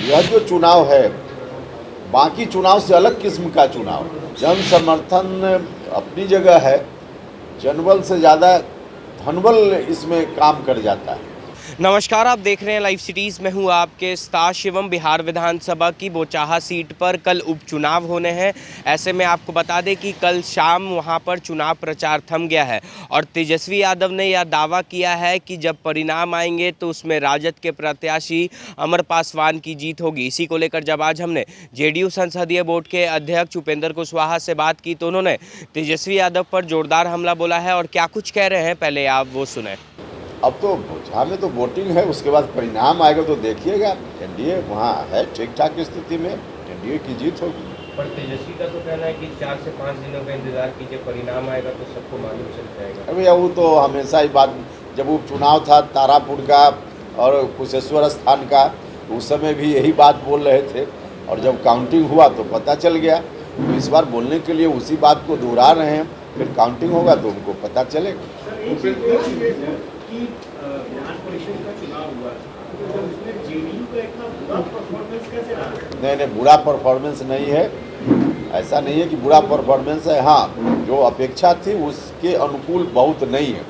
यह जो चुनाव है बाकी चुनाव से अलग किस्म का चुनाव। जन समर्थन अपनी जगह है, जनबल से ज़्यादा धनबल इसमें काम कर जाता है। नमस्कार, आप देख रहे हैं लाइव सिटीज़ में हूँ आपके साथ शिवम। बिहार विधानसभा की बोचाहा सीट पर कल उपचुनाव होने हैं। ऐसे में आपको बता दें कि कल शाम वहां पर चुनाव प्रचार थम गया है और तेजस्वी यादव ने यह दावा किया है कि जब परिणाम आएंगे तो उसमें राजद के प्रत्याशी अमर पासवान की जीत होगी। इसी को लेकर जब आज हमने जेडीयू संसदीय बोर्ड के अध्यक्ष उपेंद्र कुशवाहा से बात की तो उन्होंने तेजस्वी यादव पर जोरदार हमला बोला है और क्या कुछ कह रहे हैं पहले आप वो सुने। अब तो बोचाहा में तो वोटिंग है, उसके बाद परिणाम आएगा तो देखिएगा। एनडीए वहाँ है ठीक ठाक स्थिति में, एनडीए की जीत होगी। पर तेजस्वी का तो कहना है कि 4 से 5 दिनों का इंतजार कीजिए, परिणाम आएगा तो सबको मालूम चल जाएगा। अभी वो तो हमेशा ही बात, जब उपचुनाव था तारापुर का और कुशेश्वर स्थान का, तो उस समय भी यही बात बोल रहे थे और जब काउंटिंग हुआ तो पता चल गया। तो इस बार बोलने के लिए उसी बात को दोहरा रहे हैं, फिर काउंटिंग होगा तो उनको पता चलेगा। कि विधान परिषद का चुनाव हुआ तो उसमें जेडीयू का इतना बुरा परफॉर्मेंस कैसे रहा? नहीं, बुरा परफॉर्मेंस नहीं है, ऐसा नहीं है कि बुरा परफॉर्मेंस है। हाँ, जो अपेक्षा थी उसके अनुकूल बहुत नहीं है,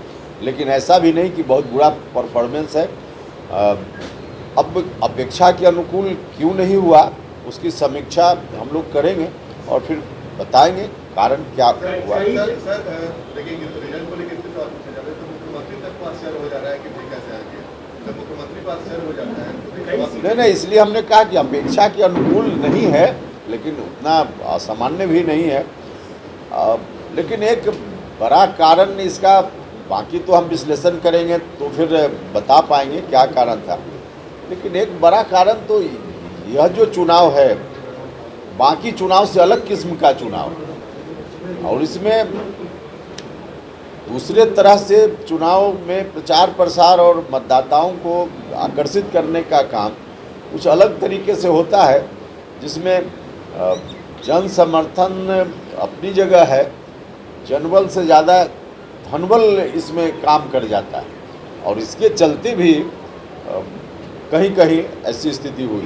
लेकिन ऐसा भी नहीं कि बहुत बुरा परफॉर्मेंस है। अब अपेक्षा के अनुकूल क्यों नहीं हुआ उसकी समीक्षा हम लोग करेंगे और फिर बताएंगे कारण क्या हुआ। देखिए रिजल्ट को लेकर मुख्यमंत्री तक पास शेयर हो जा रहा है कि कैसे आगे जब मुख्यमंत्री पास शेयर हो जाता है नहीं, इसलिए हमने कहा कि अपेक्षा के अनुकूल नहीं है, लेकिन उतना असामान्य भी नहीं है। लेकिन एक बड़ा कारण इसका, बाकी तो हम विश्लेषण करेंगे तो फिर बता पाएंगे क्या कारण था, लेकिन एक बड़ा कारण तो यह जो चुनाव है बाकी चुनाव से अलग किस्म का चुनाव और इसमें दूसरे तरह से चुनाव में प्रचार प्रसार और मतदाताओं को आकर्षित करने का काम कुछ अलग तरीके से होता है, जिसमें जन समर्थन अपनी जगह है, जनबल से ज़्यादा धनबल इसमें काम कर जाता है और इसके चलते भी कहीं कहीं ऐसी स्थिति हुई।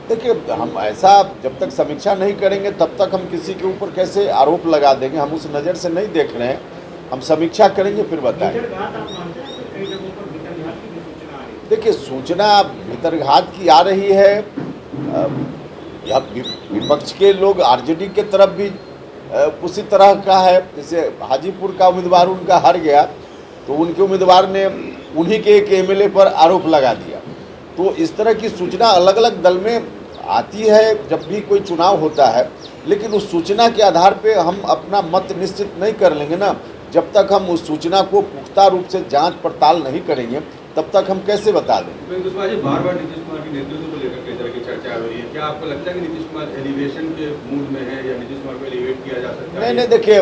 देखिए, हम ऐसा जब तक समीक्षा नहीं करेंगे तब तक हम किसी के ऊपर कैसे आरोप लगा देंगे, हम उस नज़र से नहीं देख रहे हैं। हम समीक्षा करेंगे फिर बताएंगे। देखिए, सूचना भीतरघात की आ रही है, या विपक्ष के लोग आरजेडी के तरफ भी उसी तरह का है। जैसे हाजीपुर का उम्मीदवार उनका हार गया तो उनके उम्मीदवार ने उन्हीं के एक एमएलए पर आरोप लगा दिया। तो इस तरह की सूचना अलग अलग दल में आती है जब भी कोई चुनाव होता है, लेकिन उस सूचना के आधार पे हम अपना मत निश्चित नहीं कर लेंगे ना। जब तक हम उस सूचना को पुख्ता रूप से जांच पड़ताल नहीं करेंगे तब तक हम कैसे बता देंगे। बार-बार नीतीश कुमार की नेतृत्व को लेकर कई तरह की चर्चा हो रही है, क्या आपको लगता है कि नीतीश कुमार एलिवेशन के मूड में है या नीतीश कुमार को एलिवेट किया जा सकता है? नहीं, देखिए,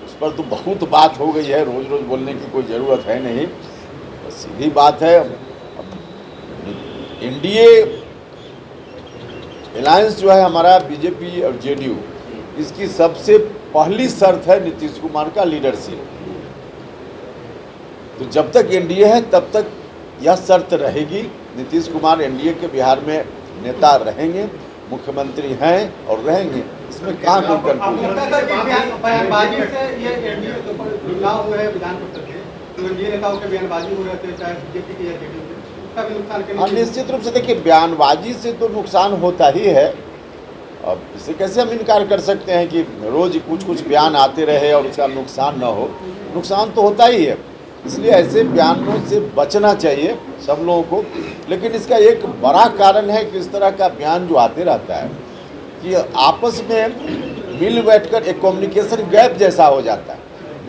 उस पर तो बहुत बात हो गई है, रोज रोज बोलने की कोई ज़रूरत है नहीं। सीधी बात है, एनडीए अलायंस जो है हमारा बीजेपी और जेडीयू, इसकी सबसे पहली शर्त है नीतीश कुमार का लीडरशिप। तो जब तक एनडीए है तब तक यह शर्त रहेगी। नीतीश कुमार एनडीए के बिहार में नेता रहेंगे, मुख्यमंत्री हैं और रहेंगे, इसमें कहाँ कोई कंफ्यूजन है। हाँ, निश्चित रूप से देखिए, बयानबाजी से तो नुकसान होता ही है। अब इसे कैसे हम इनकार कर सकते हैं कि रोज कुछ बयान आते रहे और उसका नुकसान न हो। नुकसान तो होता ही है, इसलिए ऐसे बयानों से बचना चाहिए सब लोगों को। लेकिन इसका एक बड़ा कारण है कि इस तरह का बयान जो आते रहता है कि आपस में मिल बैठकर एक कम्युनिकेशन गैप जैसा हो जाता है।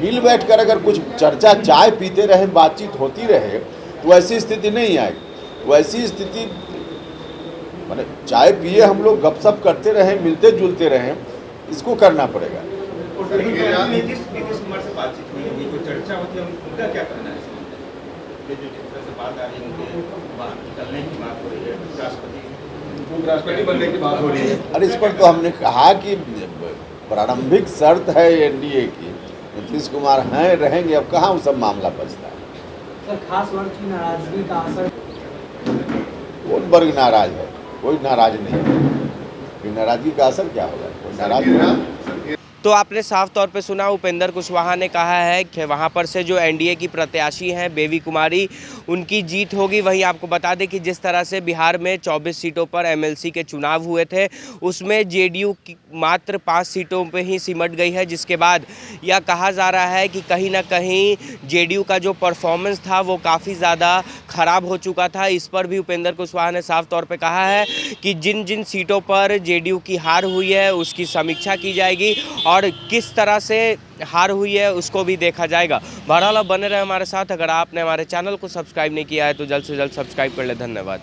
मिल बैठकर अगर कुछ चर्चा, चाय पीते रहे, बातचीत होती रहे तो ऐसी स्थिति नहीं आएगी। वैसी स्थिति माने चाय पिए हम लोग, गपशप करते रहें, मिलते जुलते रहें, इसको करना पड़ेगा। नीतीश कुमार से बातचीत नहीं होगी, कोई चर्चा होती है, उनका क्या कहना है? जिस तरह से बात आ रही है, उनके बाहर निकलने की बात हो रही है, राष्ट्रपति बनने की बात हो रही है। और इस पर तो हमने कहा कि प्रारंभिक शर्त है एनडीए की, नीतीश कुमार हैं, रहेंगे। अब कहाँ वो सब मामला बचता है। सर खास वर्ग की नाराजगी का असर कौन वर्ग नाराज है? कोई नाराज नहीं है। ये नाराजगी का असर क्या होगा? कोई नाराज नहीं है। तो आपने साफ तौर पे सुना, उपेंद्र कुशवाहा ने कहा है कि वहाँ पर से जो एनडीए की प्रत्याशी हैं बेबी कुमारी, उनकी जीत होगी। वहीं आपको बता दें कि जिस तरह से बिहार में 24 सीटों पर एमएलसी के चुनाव हुए थे, उसमें जेडीयू की मात्र 5 सीटों पे ही सिमट गई है, जिसके बाद यह कहा जा रहा है कि कहीं ना कहीं जेडीयू का जो परफॉर्मेंस था वो काफ़ी ज़्यादा ख़राब हो चुका था। इस पर भी उपेंद्र कुशवाहा ने साफ तौर पर कहा है कि जिन जिन सीटों पर जेडीयू की हार हुई है उसकी समीक्षा की जाएगी और किस तरह से हार हुई है उसको भी देखा जाएगा। बहरहाल अब बने रहे हमारे साथ। अगर आपने हमारे चैनल को सब्सक्राइब नहीं किया है तो जल्द से जल्द सब्सक्राइब कर ले। धन्यवाद।